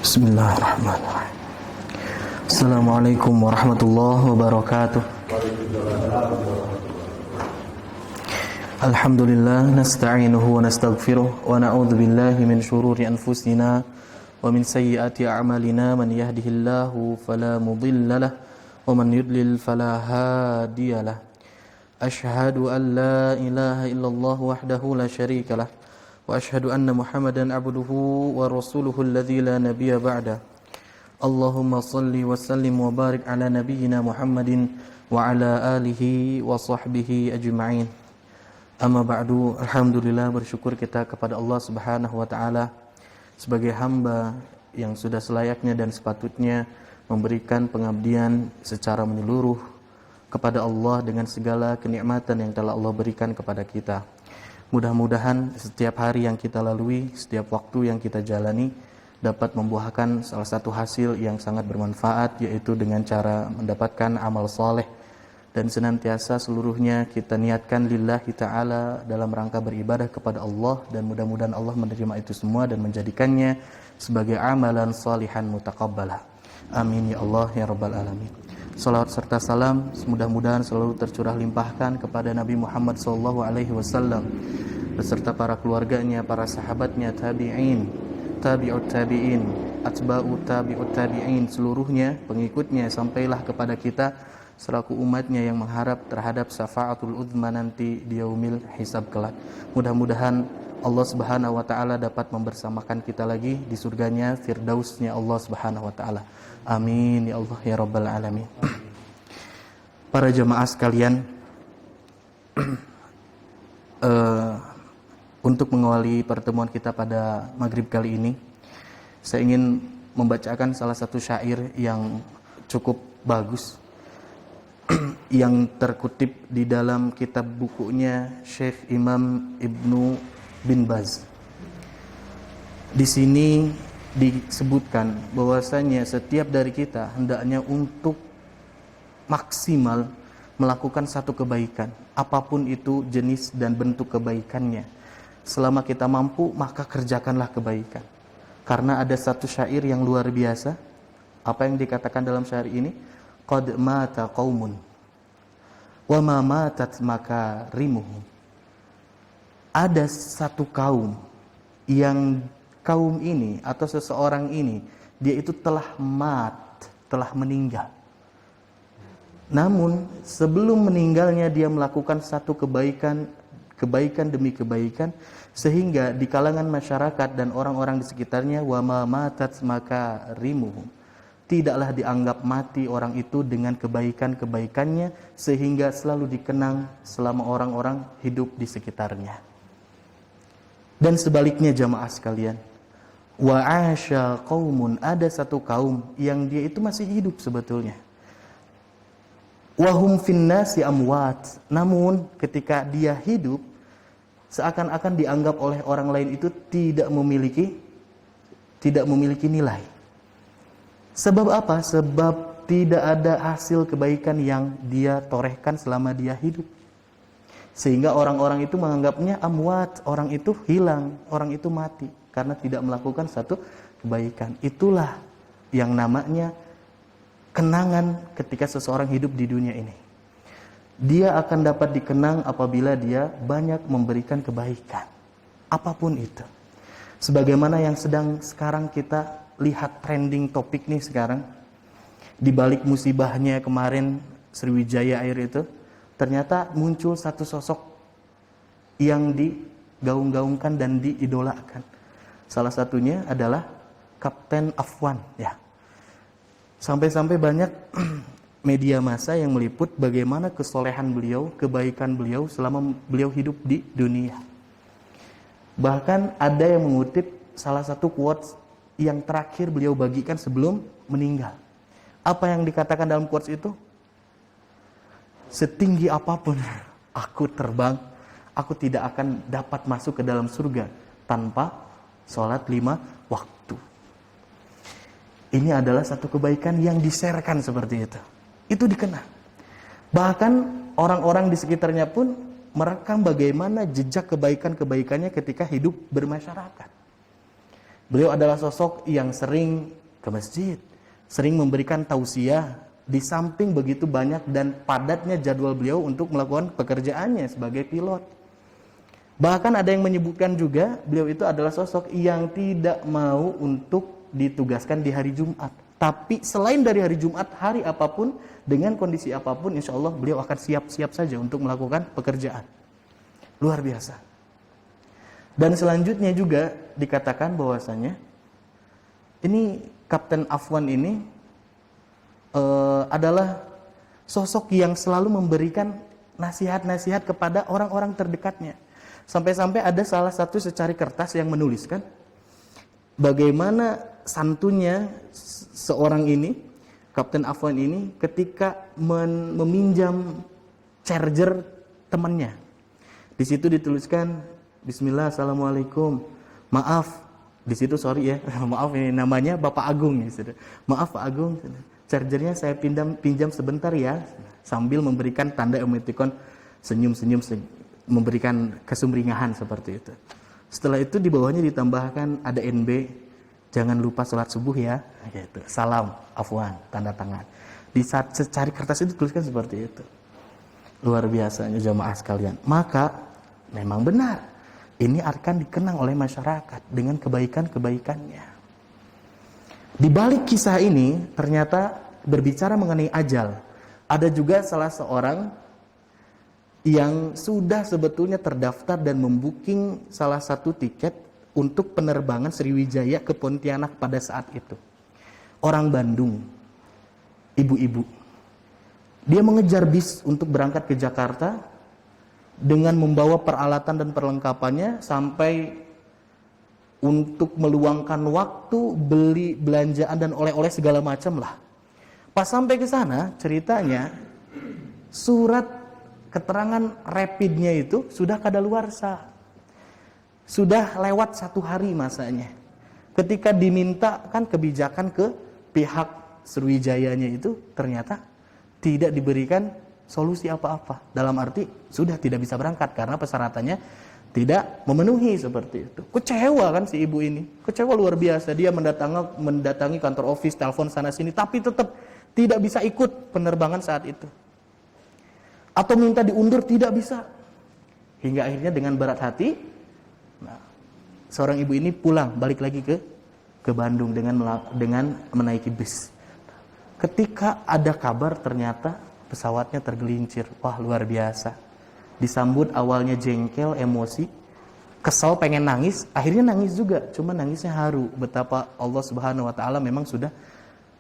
Bismillahirrahmanirrahim. Assalamualaikum warahmatullahi wabarakatuh. Alhamdulillah nasta'inuhu wa nastaghfiruh wa na'udzu billahi min shururi anfusina wa min sayyiati a'malina man yahdihillahu fala mudilla lahu wa man yudlil fala hadiyalah. Ashhadu an la ilaha illallah wahdahu la syarika lah wa ashhadu anna Muhammadan abduhu wa rasuluhu alladzi la nabiyya ba'da. Allahumma salli wa sallim wa barik ala nabiyyina Muhammadin wa ala alihi wa sahbihi ajma'in. Amma ba'du, alhamdulillah, bersyukur kita kepada Allah Subhanahu wa taala sebagai hamba yang sudah selayaknya dan sepatutnya memberikan pengabdian secara menyeluruh kepada Allah dengan segala kenikmatan yang telah Allah berikan kepada kita. Mudah-mudahan setiap hari yang kita lalui, setiap waktu yang kita jalani dapat membuahkan salah satu hasil yang sangat bermanfaat, yaitu dengan cara mendapatkan amal soleh, dan senantiasa seluruhnya kita niatkan lillahi ta'ala dalam rangka beribadah kepada Allah, dan mudah-mudahan Allah menerima itu semua dan menjadikannya sebagai amalan salihan mutaqabbalah. Amin ya Allah ya rabbal alamin. Salawat serta salam mudah-mudahan selalu tercurah limpahkan kepada Nabi Muhammad SAW beserta para keluarganya, para sahabatnya, tabi'in, tabi'ut tabi'in, atba'ut tabi'ut tabi'in, seluruhnya pengikutnya sampailah kepada kita selaku umatnya yang mengharap terhadap syafaatul uzma nanti di yaumil hisab kelak. Mudah-mudahan Allah Subhanahu wa taala dapat membersamakan kita lagi di surganya, firdausnya Allah Subhanahu wa taala. Amin ya Allah ya rabbal alamin. Para jemaah sekalian, untuk mengawali pertemuan kita pada maghrib kali ini, saya ingin membacakan salah satu syair yang cukup bagus yang terkutip di dalam kitab bukunya Syekh Imam Ibnu bin Baz. Di sini disebutkan bahwasanya setiap dari kita hendaknya untuk maksimal melakukan satu kebaikan, apapun itu jenis dan bentuk kebaikannya. Selama kita mampu, maka kerjakanlah kebaikan. Karena ada satu syair yang luar biasa. Apa yang dikatakan dalam syair ini? Qad mata qaumun wa ma matat makarimuhum. Ada satu kaum yang kaum ini atau seseorang ini dia itu telah meninggal. Namun sebelum meninggalnya dia melakukan satu kebaikan demi kebaikan, sehingga di kalangan masyarakat dan orang-orang di sekitarnya wa ma matat makarimuhum, tidaklah dianggap mati orang itu dengan kebaikan-kebaikannya, sehingga selalu dikenang selama orang-orang hidup di sekitarnya. Dan sebaliknya jamaah sekalian, wa asya qaumun, ada satu kaum yang dia itu masih hidup sebetulnya. Wa hum finnasi amwat, namun ketika dia hidup seakan-akan dianggap oleh orang lain itu tidak memiliki nilai. Sebab apa? Sebab tidak ada hasil kebaikan yang dia torehkan selama dia hidup. Sehingga orang-orang itu menganggapnya amwat, orang itu hilang, orang itu mati karena tidak melakukan satu kebaikan. Itulah yang namanya kenangan ketika seseorang hidup di dunia ini. Dia akan dapat dikenang apabila dia banyak memberikan kebaikan, apapun itu. Sebagaimana yang sedang sekarang kita lihat trending topik nih sekarang, di balik musibahnya kemarin Sriwijaya Air itu, ternyata muncul satu sosok yang digaung-gaungkan dan diidolakan. Salah satunya adalah Kapten Afwan, ya. Sampai-sampai banyak media massa yang meliput bagaimana kesolehan beliau, kebaikan beliau selama beliau hidup di dunia. Bahkan ada yang mengutip salah satu quotes yang terakhir beliau bagikan sebelum meninggal. Apa yang dikatakan dalam quotes itu? Setinggi apapun aku terbang, aku tidak akan dapat masuk ke dalam surga tanpa sholat 5 waktu. Ini adalah satu kebaikan yang diserahkan seperti itu. Itu dikenal. Bahkan orang-orang di sekitarnya pun merekam bagaimana jejak kebaikan-kebaikannya ketika hidup bermasyarakat. Beliau adalah sosok yang sering ke masjid, sering memberikan tausiah, di samping begitu banyak dan padatnya jadwal beliau untuk melakukan pekerjaannya sebagai pilot. Bahkan ada yang menyebutkan juga beliau itu adalah sosok yang tidak mau untuk ditugaskan di hari Jumat. Tapi selain dari hari Jumat, hari apapun, dengan kondisi apapun, insya Allah beliau akan siap-siap saja untuk melakukan pekerjaan. Luar biasa. Dan selanjutnya juga dikatakan bahwasanya ini Kapten Afwan ini adalah sosok yang selalu memberikan nasihat-nasihat kepada orang-orang terdekatnya. Sampai-sampai ada salah satu secari kertas yang menuliskan bagaimana santunnya seorang ini, Kapten Afwan ini, ketika meminjam charger temannya. Di situ dituliskan, Bismillah, Assalamualaikum, maaf, di situ sorry ya, maaf ini namanya Bapak Agung ya, maaf Pak Agung, chargernya saya pinjam sebentar ya, sambil memberikan tanda emoticon senyum-senyum, memberikan kesumringah seperti itu. Setelah itu di bawahnya ditambahkan ada NB, jangan lupa sholat subuh ya, gitu. Salam Afwan, tanda tangan. Di saat secari kertas itu tuliskan seperti itu. Luar biasanya jamaah sekalian. Maka memang benar, ini akan dikenang oleh masyarakat dengan kebaikan-kebaikannya. Di balik kisah ini ternyata berbicara mengenai ajal. Ada juga salah seorang yang sudah sebetulnya terdaftar dan membooking salah satu tiket untuk penerbangan Sriwijaya ke Pontianak pada saat itu. Orang Bandung, ibu-ibu. Dia mengejar bis untuk berangkat ke Jakarta dengan membawa peralatan dan perlengkapannya sampai untuk meluangkan waktu beli belanjaan dan oleh-oleh segala macam lah. Pas sampai ke sana, ceritanya surat keterangan rapidnya itu sudah kadaluarsa. Sudah lewat 1 hari masanya. Ketika diminta kan kebijakan ke pihak Sriwijayanya itu ternyata tidak diberikan solusi apa-apa. Dalam arti sudah tidak bisa berangkat karena persyaratannya tidak memenuhi seperti itu. Kecewa kan si ibu ini. Kecewa luar biasa. Dia mendatangi kantor office, telepon sana sini, tapi tetap tidak bisa ikut penerbangan saat itu. Atau minta diundur tidak bisa. Hingga akhirnya dengan berat hati, seorang ibu ini pulang, balik lagi ke Bandung dengan menaiki bis. Ketika ada kabar ternyata pesawatnya tergelincir. Wah, luar biasa. Disambut awalnya jengkel, emosi, kesal, pengen nangis, akhirnya nangis juga. Cuma nangisnya haru betapa Allah Subhanahu wa taala memang sudah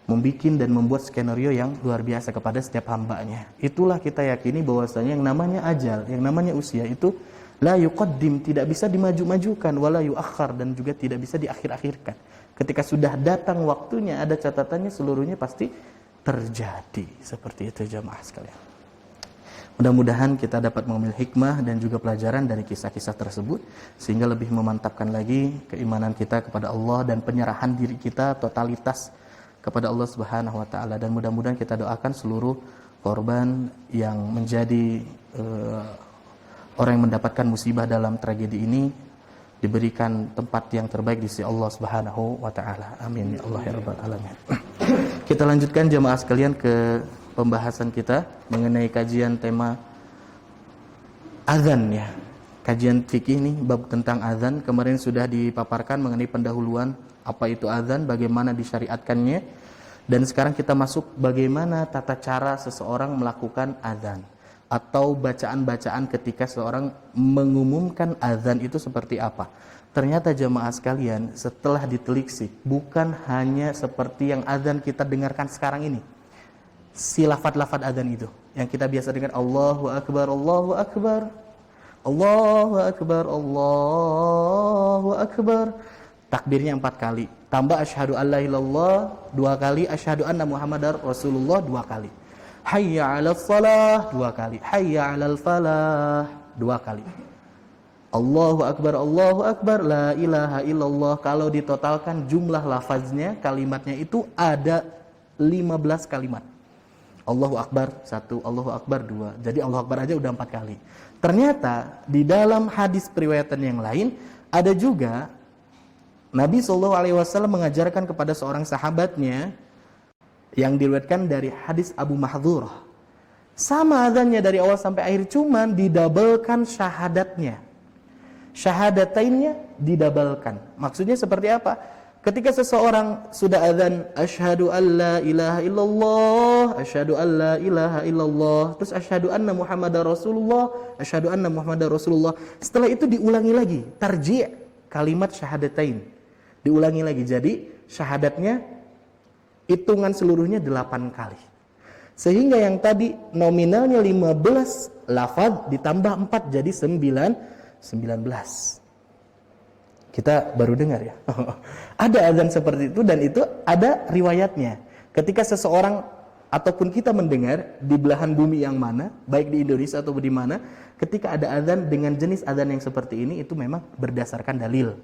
membikin dan membuat skenario yang luar biasa kepada setiap hambanya. Itulah kita yakini bahwasanya yang namanya ajal, yang namanya usia itu la yuqaddim, tidak bisa dimaju-majukan, wala yuakhir, dan juga tidak bisa diakhir-akhirkan. Ketika sudah datang waktunya, ada catatannya, seluruhnya pasti terjadi. Seperti itu jamaah sekalian. Mudah-mudahan kita dapat mengambil hikmah dan juga pelajaran dari kisah-kisah tersebut, sehingga lebih memantapkan lagi keimanan kita kepada Allah dan penyerahan diri kita totalitas kepada Allah Subhanahu wa taala. Dan mudah-mudahan kita doakan seluruh korban yang menjadi orang yang mendapatkan musibah dalam tragedi ini diberikan tempat yang terbaik di sisi Allah Subhanahu wa taala. Amin ya Allah ya rabbal alamin. Kita lanjutkan jemaah sekalian ke pembahasan kita mengenai kajian tema azan ya. Kajian fikih ini bab tentang azan. Kemarin sudah dipaparkan mengenai pendahuluan apa itu azan, bagaimana disyariatkannya, dan sekarang kita masuk bagaimana tata cara seseorang melakukan azan atau bacaan-bacaan ketika seorang mengumumkan azan itu seperti apa. Ternyata jemaah sekalian, setelah ditelisik, bukan hanya seperti yang azan kita dengarkan sekarang ini. Si lafad-lafad azan itu yang kita biasa dengar, Allahu Akbar, Allahu Akbar, Allahu Akbar, Allahu Akbar. Takbirnya 4 kali. Tambah asyhadu alla ilaha illallah 2 kali, asyhadu anna Muhammadar Rasulullah 2 kali. Hayya 'alal shalah 2 kali, hayya 'alal falah 2 kali. Allahu Akbar, la ilaha illallah. Kalau ditotalkan jumlah lafaznya, kalimatnya itu ada 15 kalimat. Allahu Akbar 1, Allahu Akbar 2. Jadi Allahu Akbar aja udah 4 kali. Ternyata di dalam hadis periwayatan yang lain ada juga Nabi SAW mengajarkan kepada seorang sahabatnya yang diriwayatkan dari hadis Abu Mahdhurah. Sama azannya dari awal sampai akhir, cuman didabelkan syahadatnya. Syahadatainnya didabelkan. Maksudnya seperti apa? Ketika seseorang sudah azan, asyhadu an la ilaha illallah, asyhadu an la ilaha illallah, terus asyhadu anna Muhammadar Rasulullah, asyhadu anna Muhammadar Rasulullah. Setelah itu diulangi lagi, tarji' kalimat syahadatain. Diulangi lagi. Jadi syahadatnya hitungan seluruhnya 8 kali. Sehingga yang tadi nominalnya 15 lafaz ditambah 4 jadi 19. Kita baru dengar ya. Ada azan seperti itu dan itu ada riwayatnya. Ketika seseorang ataupun kita mendengar di belahan bumi yang mana, baik di Indonesia atau di mana, ketika ada azan dengan jenis azan yang seperti ini, itu memang berdasarkan dalil.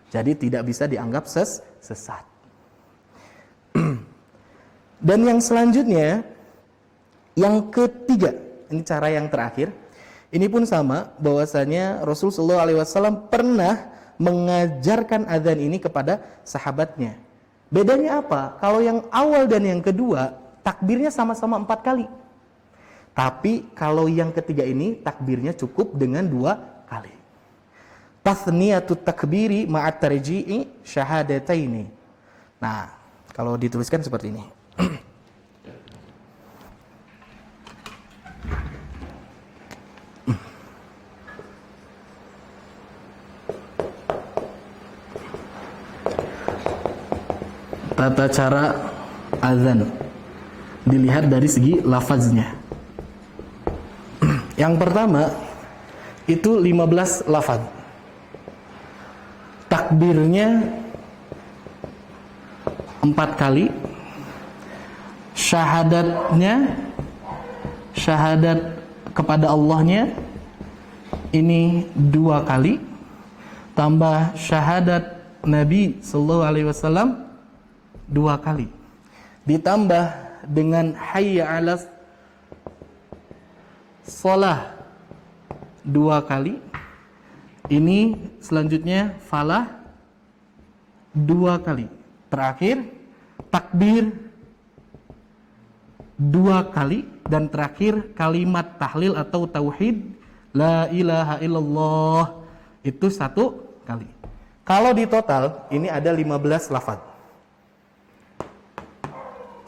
Jadi tidak bisa dianggap sesat. Dan yang selanjutnya, yang ketiga, ini cara yang terakhir. Ini pun sama, bahwasanya Rasulullah SAW pernah mengajarkan azan ini kepada sahabatnya. Bedanya apa? Kalau yang awal dan yang kedua, takbirnya sama-sama 4 kali. Tapi kalau yang ketiga ini, takbirnya cukup dengan 2 kali. Tathniyatut takbiri ma'at tarji'i syahadataini. Nah, kalau dituliskan seperti ini. Tata cara azan dilihat dari segi lafaznya. Yang pertama itu 15 lafaz. Takbirnya 4 kali. Syahadat kepada Allahnya ini 2 kali. Tambah syahadat Nabi sallallahu alaihi wasallam 2 kali, ditambah dengan hayya 'alas shalah 2 kali. Ini selanjutnya falah 2 kali. Terakhir takbir 2 kali dan terakhir kalimat tahlil atau tauhid la ilaha illallah itu 1 kali. Kalau di total ini ada 15 lafaz.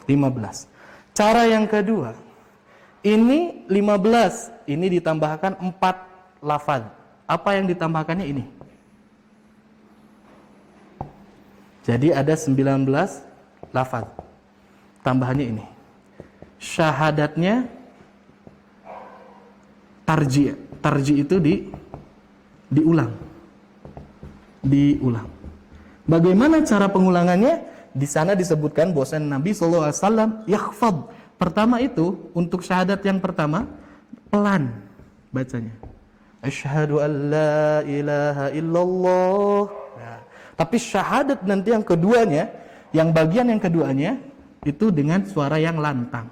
15. Cara yang kedua, ini 15, ini ditambahkan 4 lafaz. Apa yang ditambahkannya ini? Jadi ada 19 lafaz. Tambahannya ini. Syahadatnya tarji. Tarji itu diulang. Bagaimana cara pengulangannya? Di sana disebutkan bahwasanya Nabi SAW yakhfad. Pertama itu untuk syahadat yang pertama pelan bacanya. Asyhadu an la ilaha illallah. Nah, tapi syahadat nanti yang keduanya, yang bagian yang keduanya itu dengan suara yang lantang.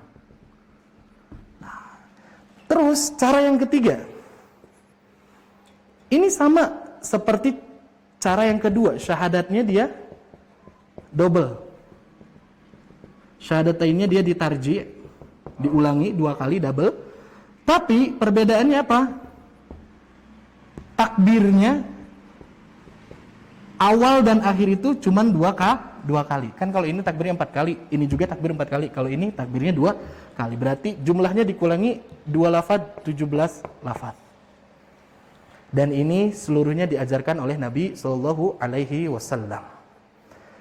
Nah, terus cara yang ketiga. Ini sama seperti cara yang kedua, syahadatnya dia double. Syahadatainnya dia ditarji, diulangi 2 kali double. Tapi perbedaannya apa? Takbirnya awal dan akhir itu cuma 2 kali. Kan kalau ini takbirnya 4 kali, ini juga takbir 4 kali. Kalau ini takbirnya 2 kali. Berarti jumlahnya dikurangi 2 lafaz, 17 lafaz. Dan ini seluruhnya diajarkan oleh Nabi sallallahu alaihi wasallam.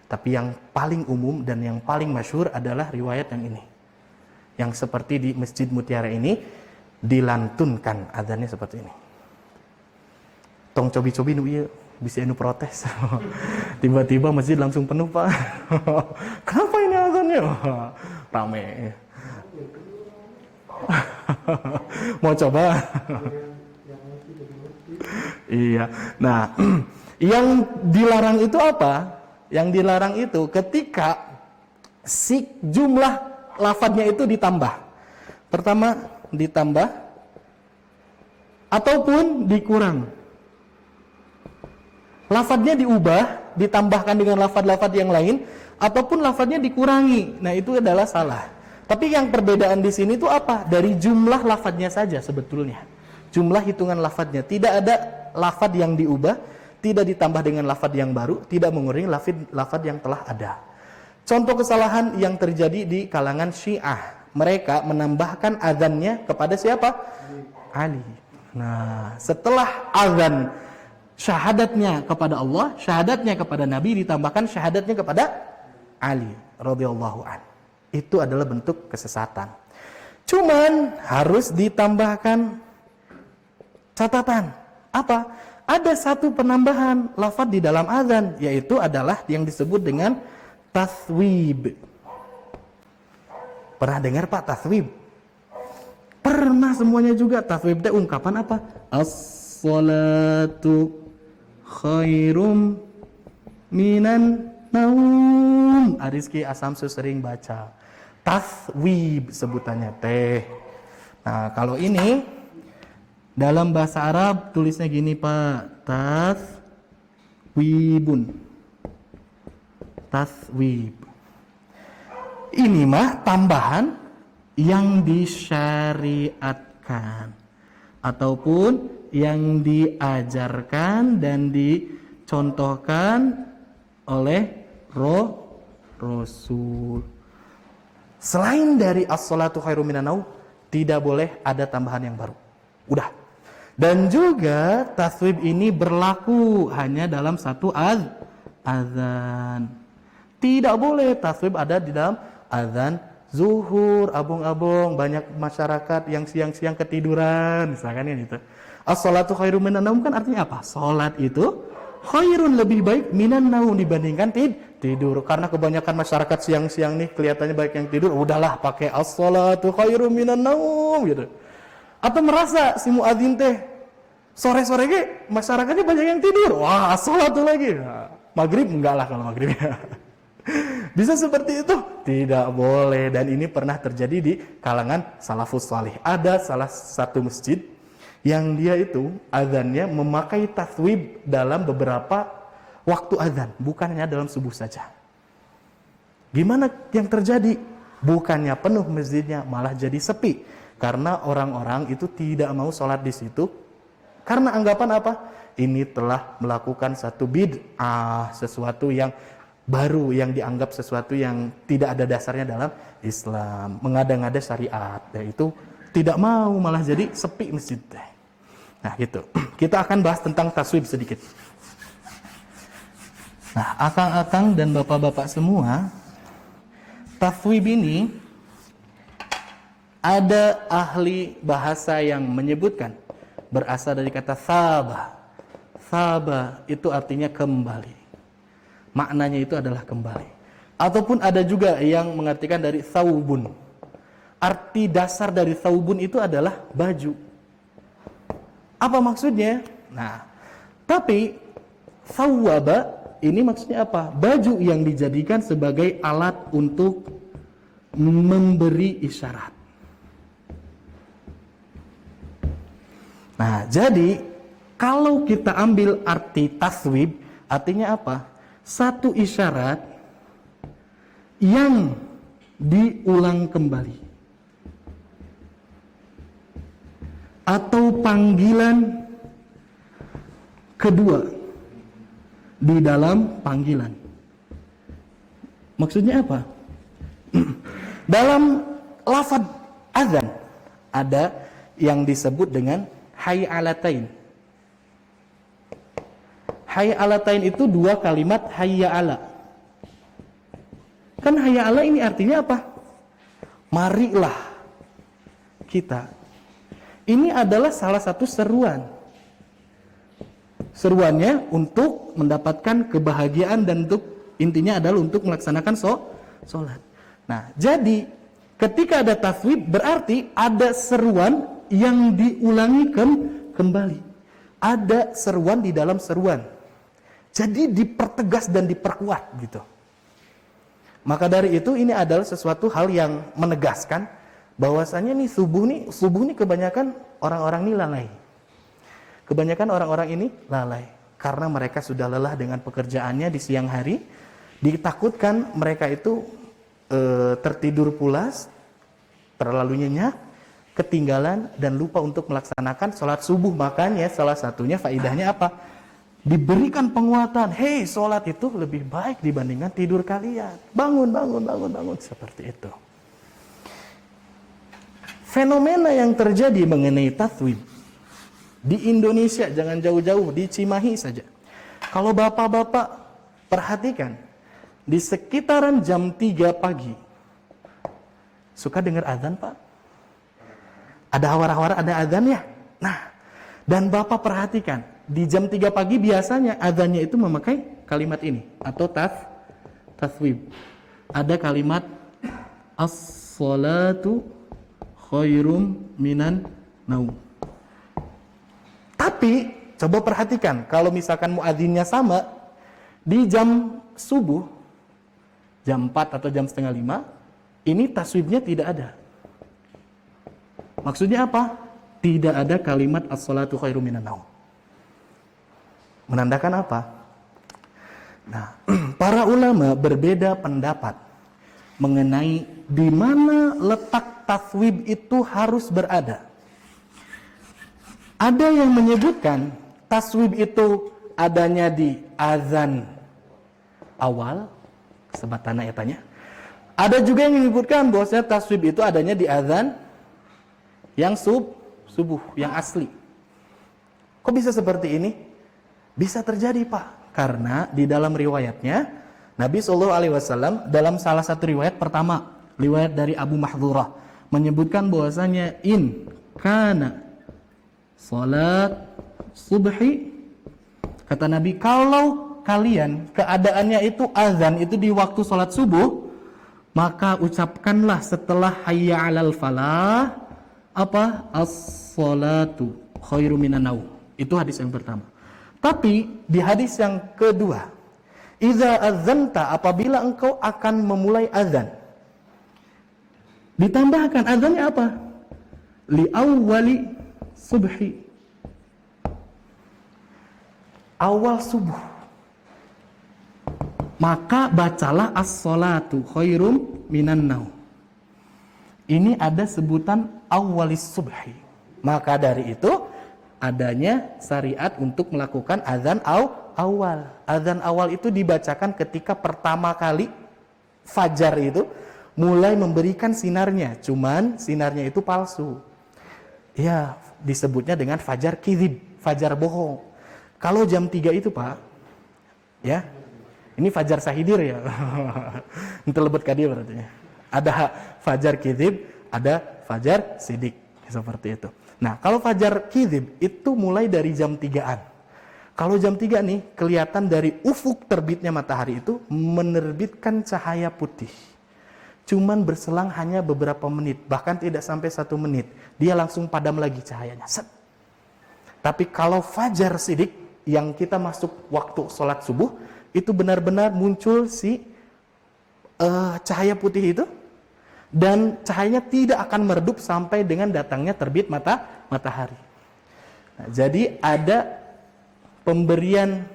Tapi yang paling umum dan yang paling masyhur adalah riwayat yang ini. Yang seperti di Masjid Mutiara ini dilantunkan azannya seperti ini. Tong cobi-cobi nu ieu bisa nu protes. Tiba-tiba masjid langsung penuh, Pak. Kenapa ini azannya? Rame. Mau coba? Iya. Nah, yang dilarang itu apa? Yang dilarang itu ketika si jumlah lafadznya itu ditambah. Pertama ditambah ataupun dikurang. Lafadznya diubah ditambahkan dengan lafaz-lafaz yang lain, ataupun lafaznya dikurangi. Nah, itu adalah salah. Tapi yang perbedaan di sini itu apa? Dari jumlah lafaznya saja sebetulnya. Jumlah hitungan lafaznya. Tidak ada lafaz yang diubah, tidak ditambah dengan lafaz yang baru, tidak mengurangi lafaz yang telah ada. Contoh kesalahan yang terjadi di kalangan Syiah. Mereka menambahkan azannya kepada siapa? Ali. Nah, setelah azan syahadatnya kepada Allah, syahadatnya kepada Nabi, ditambahkan syahadatnya kepada Ali radhiyallahu an. Itu adalah bentuk kesesatan. Cuman harus ditambahkan catatan. Apa? Ada satu penambahan lafaz di dalam azan, yaitu adalah yang disebut dengan taswib. Pernah dengar Pak taswib? Pernah semuanya juga. Taswib itu ungkapan apa? As-salatu khairum minan naum. Rizky Asamsu sering baca taswib sebutannya teh. Nah, kalau ini dalam bahasa Arab tulisnya gini Pak, taswibun. Taswib. Ini mah tambahan yang disyariatkan ataupun yang diajarkan dan dicontohkan oleh Rasul. Selain dari as-salatu khairum minan naum, tidak boleh ada tambahan yang baru. Udah. Dan juga taswib ini berlaku hanya dalam satu azan. Tidak boleh taswib ada di dalam azan zuhur, abung-abung, banyak masyarakat yang siang-siang ketiduran, misalkan ya gitu. As-salatu khairum minan naum kan artinya apa? Salat itu khairun lebih baik minan naum dibandingkan tidur. Karena kebanyakan masyarakat siang-siang nih kelihatannya baik yang tidur, udahlah pakai as-salatu khairum minan naum gitu. Atau merasa si muadzin teh sore-sore ge masyarakatnya banyak yang tidur. Wah, as-salatu lagi. Nah, maghrib enggak lah kalau maghribnya. Bisa seperti itu? Tidak boleh. Dan ini pernah terjadi di kalangan salafus salih. Ada salah satu masjid yang dia itu azannya memakai taswib dalam beberapa waktu azan, bukan hanya dalam subuh saja. Gimana yang terjadi? Bukannya penuh masjidnya, malah jadi sepi. Karena orang-orang itu tidak mau sholat di situ. Karena anggapan apa? Ini telah melakukan satu bid'ah, sesuatu yang baru, yang dianggap sesuatu yang tidak ada dasarnya dalam Islam, mengada-ngada syariat, yaitu tidak mau, malah jadi sepi masjid. Nah gitu. Kita akan bahas tentang taswib sedikit. Nah, akang-akang dan bapak-bapak semua, taswib ini ada ahli bahasa yang menyebutkan berasal dari kata sabah. Sabah itu artinya kembali. Maknanya itu adalah kembali. Ataupun ada juga yang mengartikan dari thawbun. Arti dasar dari thawbun itu adalah baju. Apa maksudnya? Nah, tapi thawwaba ini maksudnya apa? Baju yang dijadikan sebagai alat untuk memberi isyarat. Nah, jadi kalau kita ambil arti taswib, artinya apa? Satu isyarat yang diulang kembali atau panggilan kedua di dalam panggilan. Maksudnya apa? Dalam lafaz azan ada yang disebut dengan hayy 'alatain. Hayy 'alatain itu dua kalimat hayya 'ala. Kan hayya 'ala ini artinya apa? Marilah kita. Ini adalah salah satu seruan. Seruannya untuk mendapatkan kebahagiaan dan untuk intinya adalah untuk melaksanakan sholat. Nah, jadi ketika ada taswib berarti ada seruan yang diulangi kembali. Ada seruan di dalam seruan. Jadi dipertegas dan diperkuat gitu. Maka dari itu ini adalah sesuatu hal yang menegaskan bahwasanya nih subuh nih kebanyakan orang-orang ini lalai. Kebanyakan orang-orang ini lalai. karena mereka sudah lelah dengan pekerjaannya di siang hari. Ditakutkan mereka itu tertidur pulas, terlalu nyenyak, ketinggalan dan lupa untuk melaksanakan sholat subuh. Makanya salah satunya faidahnya apa? Diberikan penguatan. Hei, sholat itu lebih baik dibandingkan tidur kalian. Bangun, seperti itu. Fenomena yang terjadi mengenai tathwib di Indonesia, jangan jauh-jauh, di Cimahi saja. Kalau bapak-bapak perhatikan, di sekitaran jam 3 pagi, suka dengar azan, Pak? Ada hawar-hawar, ada azan ya? Nah, dan bapak perhatikan, di jam 3 pagi biasanya azannya itu memakai kalimat ini, atau tathwib. Ada kalimat, as-salatu khairum minan naum. Tapi, coba perhatikan, kalau misalkan muadzinnya sama, di jam subuh, jam 4 atau jam setengah 5, ini taswibnya tidak ada. Maksudnya apa? Tidak ada kalimat as-salatu khairum minan naum. Menandakan apa? Nah, para ulama berbeda pendapat mengenai di mana letak taswib itu harus berada. Ada yang menyebutkan taswib itu adanya di azan awal, sebatana etanya. Ada juga yang menyebutkan bahwasanya taswib itu adanya di azan yang subuh, yang asli. Kok bisa seperti ini? Bisa terjadi, Pak, karena di dalam riwayatnya Nabi SAW dalam salah satu riwayat pertama, riwayat dari Abu Mahdhurah, menyebutkan bahwasanya in kana salat subhi, kata Nabi, kalau kalian keadaannya itu azan itu di waktu salat subuh, maka ucapkanlah setelah hayya 'alal falah apa? As-salatu khairum minan naum. Itu hadis yang pertama. Tapi di hadis yang kedua, idza adzanta, apabila engkau akan memulai azan, ditambahkan azannya apa? Li awwali subhi, awal subuh. Maka bacalah as-salatu khairum minan naum. Ini ada sebutan awalis subhi. Maka dari itu adanya syariat untuk melakukan azan awal. Azan awal itu dibacakan ketika pertama kali fajar itu mulai memberikan sinarnya. Cuman sinarnya itu palsu. Ya, disebutnya dengan fajar kizib, fajar bohong. Kalau jam 3 itu, Pak, ya, ini fajar sahidir ya. Itu lebet kadi berarti. Ada fajar kizib, ada fajar sidik, seperti itu. Nah, kalau fajar kizib itu mulai dari jam 3-an. Kalau jam 3 nih, kelihatan dari ufuk terbitnya matahari itu menerbitkan cahaya putih. Cuman berselang hanya beberapa menit, bahkan tidak sampai 1 menit. Dia langsung padam lagi cahayanya. Set. Tapi kalau fajar sidik, yang kita masuk waktu sholat subuh, itu benar-benar muncul si cahaya putih itu, dan cahayanya tidak akan meredup sampai dengan datangnya terbit matahari. Nah, jadi ada pemberian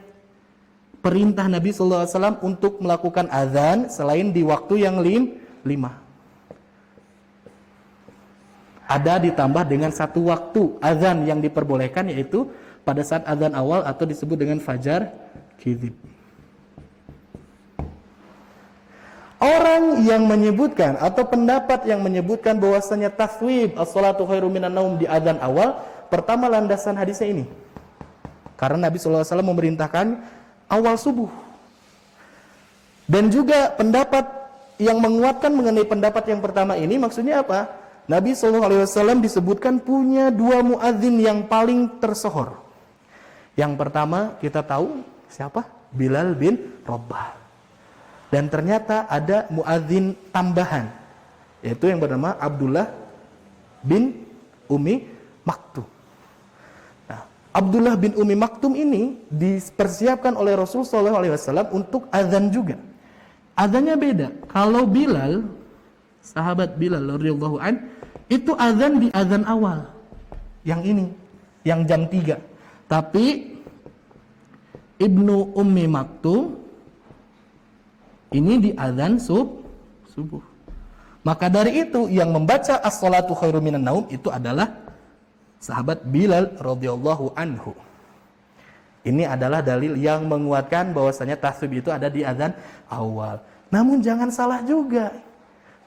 perintah Nabi SAW untuk melakukan azan selain di waktu yang 5. Ada ditambah dengan 1 waktu azan yang diperbolehkan, yaitu pada saat azan awal atau disebut dengan fajar kizib. Orang yang menyebutkan atau pendapat yang menyebutkan bahwasanya taswib as-salatu khairum minan naum di azan awal, pertama landasan hadisnya ini. Karena Nabi SAW memerintahkan awal subuh. Dan juga pendapat yang menguatkan mengenai pendapat yang pertama ini, maksudnya apa? Nabi SAW disebutkan punya 2 muadzin yang paling tersohor. Yang pertama kita tahu siapa? Bilal bin Rabah. Dan ternyata ada muadzin tambahan, yaitu yang bernama Abdullah bin Umi Maktum. Nah, Abdullah bin Umi Maktum ini dipersiapkan oleh Rasulullah SAW untuk azan juga. Azannya beda. Kalau Bilal, sahabat Bilal radhiyallahu an, itu azan di azan awal. Yang ini, yang jam 3. Tapi Ibnu Ummi Maktum ini di adzan subuh. Maka dari itu yang membaca as-salatu khairum minan naum itu adalah sahabat Bilal radhiyallahu anhu. Ini adalah dalil yang menguatkan bahwasanya tasbih itu ada di adzan awal. Namun jangan salah juga.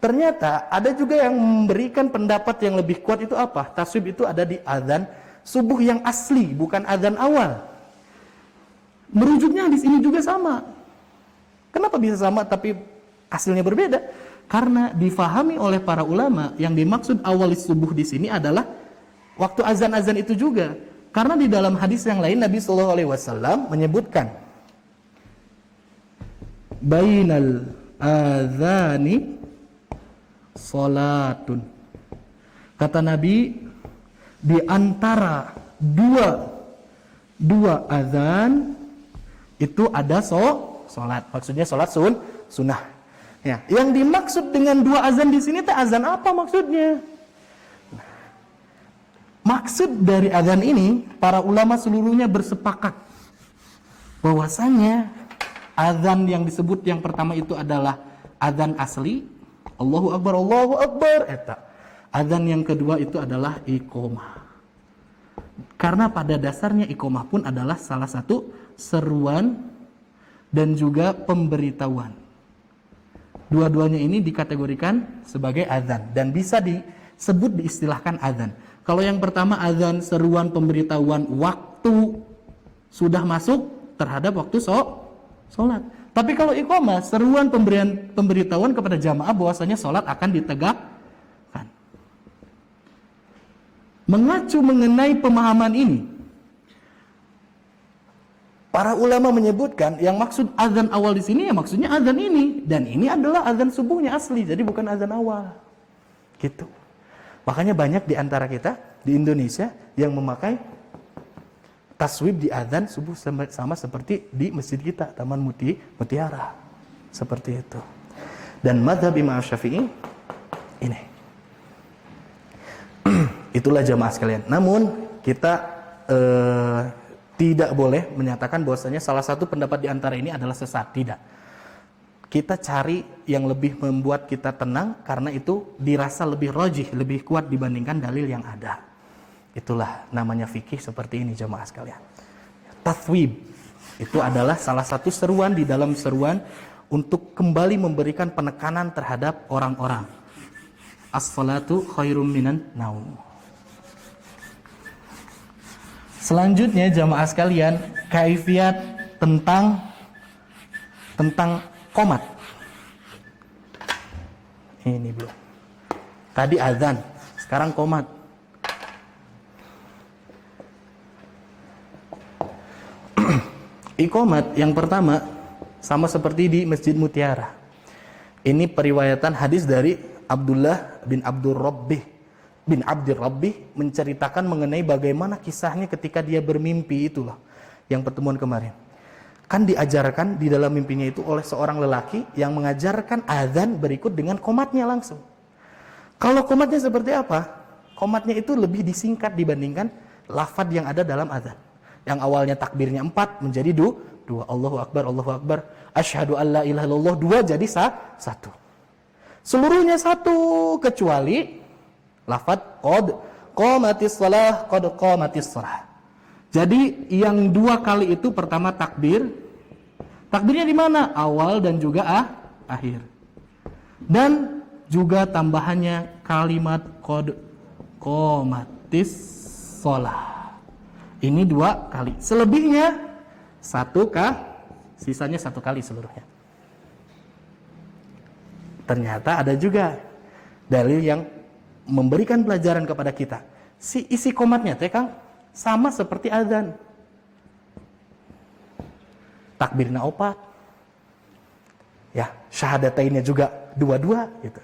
Ternyata ada juga yang memberikan pendapat yang lebih kuat itu apa? Tasbih itu ada di adzan subuh yang asli, bukan adzan awal. Merujuknya di sini juga sama. Kenapa bisa sama tapi hasilnya berbeda? Karena difahami oleh para ulama yang dimaksud awal subuh di sini adalah waktu azan-azan itu juga. Karena di dalam hadis yang lain Nabi Shallallahu Alaihi Wasallam menyebutkan bainal adzani salatun. Kata Nabi, di antara dua azan itu ada sholat. Maksudnya sholat sunnah. Ya, yang dimaksud dengan dua azan di sini teh azan apa maksudnya? Maksud dari azan ini para ulama seluruhnya bersepakat bahwasanya azan yang disebut yang pertama itu adalah azan asli, Allahu Akbar, eta. Azan yang kedua itu adalah iqomah. Karena pada dasarnya iqomah pun adalah salah satu seruan dan juga pemberitahuan. Dua-duanya ini dikategorikan sebagai azan dan bisa disebut diistilahkan azan. Kalau yang pertama azan seruan pemberitahuan waktu sudah masuk terhadap waktu sholat. Tapi kalau iqamah seruan pemberitahuan kepada jamaah bahwasanya sholat akan ditegakkan. Mengacu mengenai pemahaman ini, para ulama menyebutkan yang maksud azan awal di sini ya maksudnya azan ini, dan ini adalah azan subuhnya asli, jadi bukan azan awal. Gitu. Makanya banyak di antara kita di Indonesia yang memakai taswib di azan subuh sama seperti di masjid kita, Taman Mutiara. Seperti itu. Dan mazhab Imam Syafi'i ini. Itulah jamaah sekalian. Namun kita tidak boleh menyatakan bahwasanya salah satu pendapat di antara ini adalah sesat. Tidak. Kita cari yang lebih membuat kita tenang karena itu dirasa lebih rajih, lebih kuat dibandingkan dalil yang ada. Itulah namanya fikih seperti ini jamaah sekalian. Tathwib itu adalah salah satu seruan di dalam seruan untuk kembali memberikan penekanan terhadap orang-orang. As-salatu khairum minan naum. Selanjutnya jamaah sekalian, kaifiat tentang qomat. Ini belum. Tadi azan, sekarang qomat. Iqamat yang pertama sama seperti di Masjid Mutiara. Ini periwayatan hadis dari Abdullah bin Abdur Rabbih menceritakan mengenai bagaimana kisahnya ketika dia bermimpi itulah yang pertemuan kemarin. Kan diajarkan di dalam mimpinya itu oleh seorang lelaki yang mengajarkan azan berikut dengan qomatnya langsung. Kalau qomatnya seperti apa? Qomatnya itu lebih disingkat dibandingkan lafaz yang ada dalam azan. Yang awalnya takbirnya 4 menjadi 2. Allahu Akbar. Asyhadu an la ilaha illallah 2 jadi 1. Seluruhnya 1 kecuali lafaz qad qamatis shalah. Jadi yang 2 kali itu pertama takbir. Takbirnya di mana? Awal dan juga akhir. Dan juga tambahannya kalimat qad qamatis shalah. Ini 2 kali. Selebihnya 1 sisanya 1 kali seluruhnya. Ternyata ada juga dalil yang memberikan pelajaran kepada kita. Si isi qomatnya teh Kang sama seperti azan. Takbirna 4. Ya, syahadatainnya juga 2 gitu.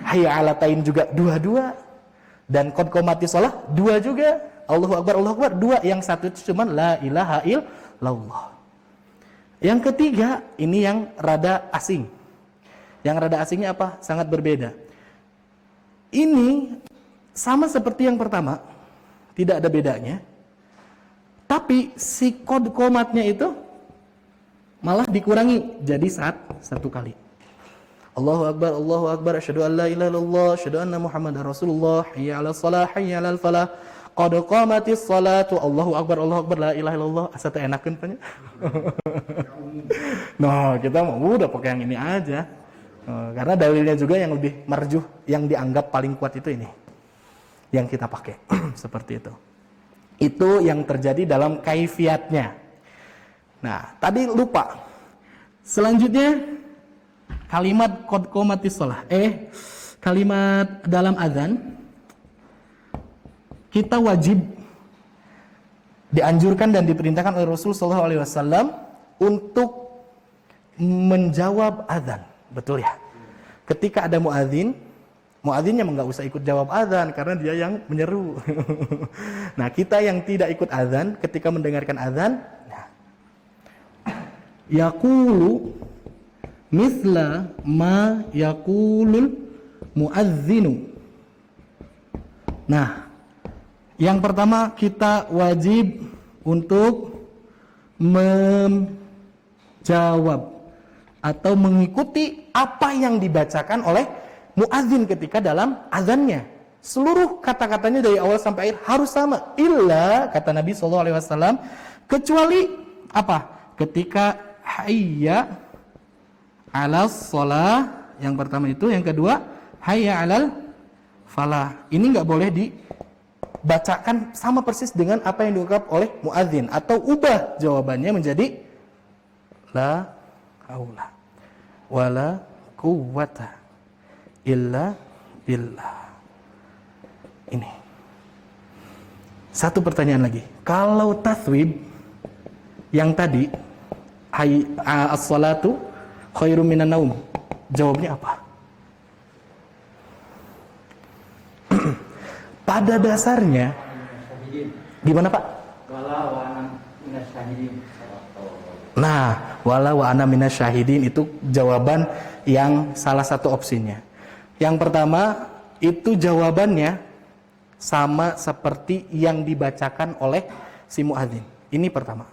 Hayya 'alatain juga 2. Dan qad qamatis shalah 2 juga. Allahu Akbar 2, yang 1 itu cuma la ilaha illallah. Yang ketiga, ini yang rada asing. Yang rada asingnya apa? Sangat berbeda. Ini sama seperti yang pertama, tidak ada bedanya. Tapi si qad qomatnya itu malah dikurangi jadi satu kali. Allahu Akbar, asyhadu an la ilaha illallah, asyhadu anna Muhammadar Rasulullah, hayya 'alas shalah, hayya 'alal falah, qad qamatis shalatu, Allahu Akbar, la ilaha illallah. Asa teu enakeun tanya. Nah, kita mau udah pakai yang ini aja. Karena dalilnya juga yang lebih marjuh, yang dianggap paling kuat itu ini. Yang kita pakai. Seperti itu. Itu yang terjadi dalam kaifiatnya. Nah, tadi lupa. Selanjutnya kalimat qad qomatis shalah. Kalimat dalam azan kita wajib dianjurkan dan diperintahkan oleh Rasul sallallahu alaihi wasallam untuk menjawab azan. Betul ya? Ketika ada muadzinnya enggak usah ikut jawab azan karena dia yang menyeru. Nah, kita yang tidak ikut azan ketika mendengarkan azan, yaqulu misla ma yaqulul muadzinu. Nah, yang pertama kita wajib untuk menjawab atau mengikuti apa yang dibacakan oleh muadzin ketika dalam azannya. Seluruh kata-katanya dari awal sampai akhir harus sama. Illa, kata Nabi SAW, kecuali apa? Ketika hayya 'alas shalah, yang pertama itu, yang kedua hayya 'alal falah. Ini nggak boleh dibacakan sama persis dengan apa yang diungkap oleh muadzin, atau ubah jawabannya menjadi la haula wala quwwata illa billah. Ini satu pertanyaan lagi. Kalau taswib yang tadi as-salatu khairum minan naum, jawabnya apa? Pada dasarnya gimana Pak? Nah, wala wa ana minasyahidin itu jawaban yang salah satu opsinya. Yang pertama itu jawabannya sama seperti yang dibacakan oleh si muadzin. Ini pertama.